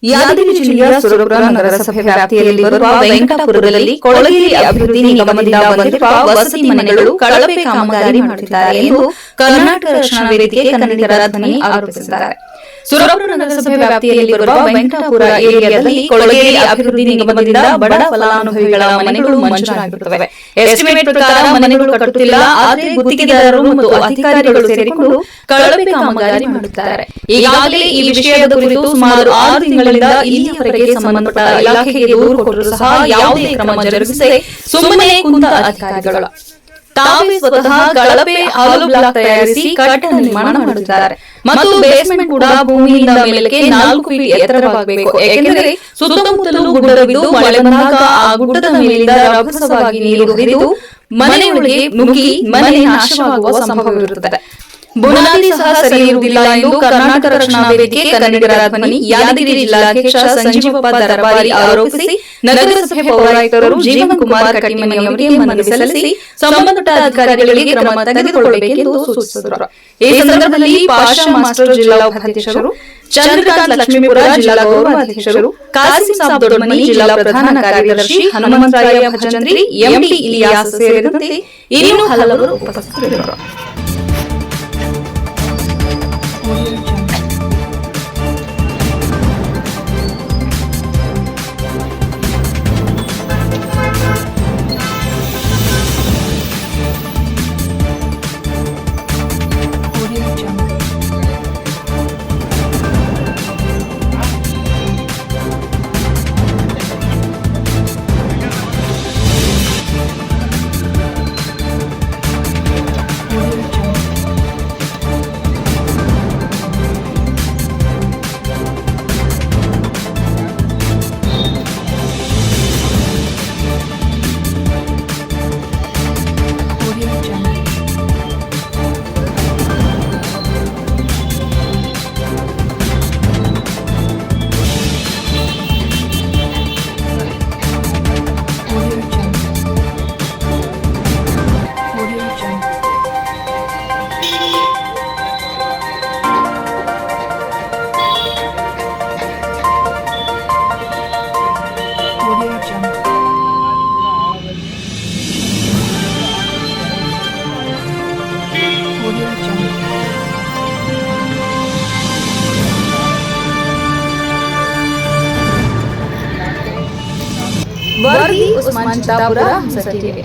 ಯಾದಗಿರಿ ಜಿಲ್ಲೆಯ ಸುರಪುರ ನಗರಸಭೆ ವ್ಯಾಪ್ತಿಯಲ್ಲಿ ಬರುವ ವೆಂಕಟಾಪುರದಲ್ಲಿ ಕೊಳಗೇರಿ ಅಭಿವೃದ್ಧಿ ನಿಗಮದಿಂದ ಬಂದಿರುವ ವಸತಿ ಮನೆಗಳು ಕಳಪೆ ಕಾಮಗಾರಿ ಮಾಡುತ್ತಿದ್ದಾರೆ ಎಂದು ಕರ್ನಾಟಕ ರಕ್ಷಣಾ ವೇದಿಕೆ ಕನ್ನಡಿಗರ ಧ್ವನಿ ಆರೋಪಿಸಿದ್ದಾರೆ. ಸುರಪುರ ನಗರಸಭೆ ವ್ಯಾಪ್ತಿಯಲ್ಲಿ ಬರುವ ವೆಂಕಟಾಪುರ ಏರಿಯಾದಲ್ಲಿ ಕೊಳಗೇರಿ ಅಭಿವೃದ್ಧಿ ನಿಗಮದಿಂದ ಬಡ ಫಲಾನುಭವಿಗಳ ಮನೆಗಳು ಮಂಜೂರಾಗಿರುತ್ತವೆ. ಎಸ್ಟಿಮೇಟ್ ಪ್ರಕಾರ ಮನೆಗಳು ಕಟ್ಟುತ್ತಿಲ್ಲ, ಆದರೆ ಗುತ್ತಿಗೆದಾರರು ಮತ್ತು ಅಧಿಕಾರಿಗಳು ಸೇರಿಕೊಂಡು ಕಳಪೆ ಕಾಮಗಾರಿ ಮಾಡುತ್ತಾರೆ. ಈಗಾಗಲೇ ಈ ವಿಷಯದ ಕುರಿತು ಸುಮಾರು 6 ತಿಂಗಳಿಂದ ಇಲ್ಲಿಯವರೆಗೆ ಸಂಬಂಧಪಟ್ಟ ಇಲಾಖೆಗೆ ದೂರು ಕೊಟ್ಟರೂ ಸಹ ಯಾವುದೇ ಕ್ರಮ ಜರುಗಿಸದೆ ಸುಮ್ಮನೆ ಕುಂತ ಅಧಿಕಾರಿಗಳು ತಾವೇ ಸ್ವತಃ ಕಳಪೆ ಹಾಲು ಬ್ಲಾಕ್ ತಯಾರಿಸಿ ಕಟ್ಟಡ ನಿರ್ಮಾಣ ಮಾಡುತ್ತಾರೆ ಮತ್ತು ಬೇಸ್ಮೆಂಟ್ ಕೂಡ ಭೂಮಿಯಿಂದ ಮೇಲಕ್ಕೆ 4 ಫೀಟ್ ಎತ್ತರವಾಗಬೇಕು. ಏಕೆಂದರೆ ಸುತ್ತಮುತ್ತಲೂ ಗುಡ್ಡವಿದ್ದು ಮಳೆ ಬಂದಾಗ ಆ ಗುಡ್ಡದ ಮೇಲಿಂದ ರಭಸವಾಗಿ ನೀರು ಹರಿದು ಮನೆಯೊಳಗೆ ನುಗ್ಗಿ ಮನೆ ನಾಶವಾಗುವ ಸಂಭವವಿರುತ್ತದೆ. ಬುನಾದಿ ಸಹ ಸರಿ ಇರುವುದಿಲ್ಲ ಎಂದು ಕರ್ನಾಟಕ ರಕ್ಷಣಾ ವೇದಿಕೆ ಕನ್ನಡಿಗರ ಧ್ವನಿ ಯಾದಗಿರಿ ಜಿಲ್ಲಾಧ್ಯಕ್ಷ ಸಂಜೀವಪ್ಪ ದರಬಾರಿ ಆರೋಪಿಸಿ ನಗರಸಭೆ ಪೌರಾಯುಕ್ತರು ಜೀವನ್ ಕುಮಾರ್ ಕಟ್ಟಿಮನಿಯವರಿಗೆ ಮನವಿ ಸಲ್ಲಿಸಿ ಸಂಬಂಧಪಟ್ಟ ಅಧಿಕಾರಿಗಳಿಗೆ ಕ್ರಮ ತೆಗೆದುಕೊಳ್ಳಬೇಕೆಂದು ಸೂಚಿಸಿದರು. ಈ ಸಂದರ್ಭದಲ್ಲಿ ಪಾಷಾ ಮಾಸ್ಟರ್ ಜಿಲ್ಲಾ ಉಪಾಧ್ಯಕ್ಷರು, ಚಂದ್ರಕಾಂತ್ ಲಕ್ಷ್ಮೀಪುರ ಜಿಲ್ಲಾ ಗೌರವಾಧ್ಯಕ್ಷರು, ಕಾಸಿಂ ಸಾಬ್ ದೊಡ್ಡಮನಿ ಜಿಲ್ಲಾ ಪ್ರಧಾನ ಕಾರ್ಯದರ್ಶಿ, ಹನುಮಂತರಾಯ ಭಜಂತ್ರಿ, ಎಂಡಿ ಇಲಿಯಾಸ್ ಸೇರಿದಂತೆ ಇನ್ನೂ ಹಲವರು ಉಪಸ್ಥಿತರಿದ್ದರು. ವರದಿ ಉಸ್ಮಾನ್ ಚಿತ್ತಾಪುರ, ಹಂಸ ಟಿವಿ.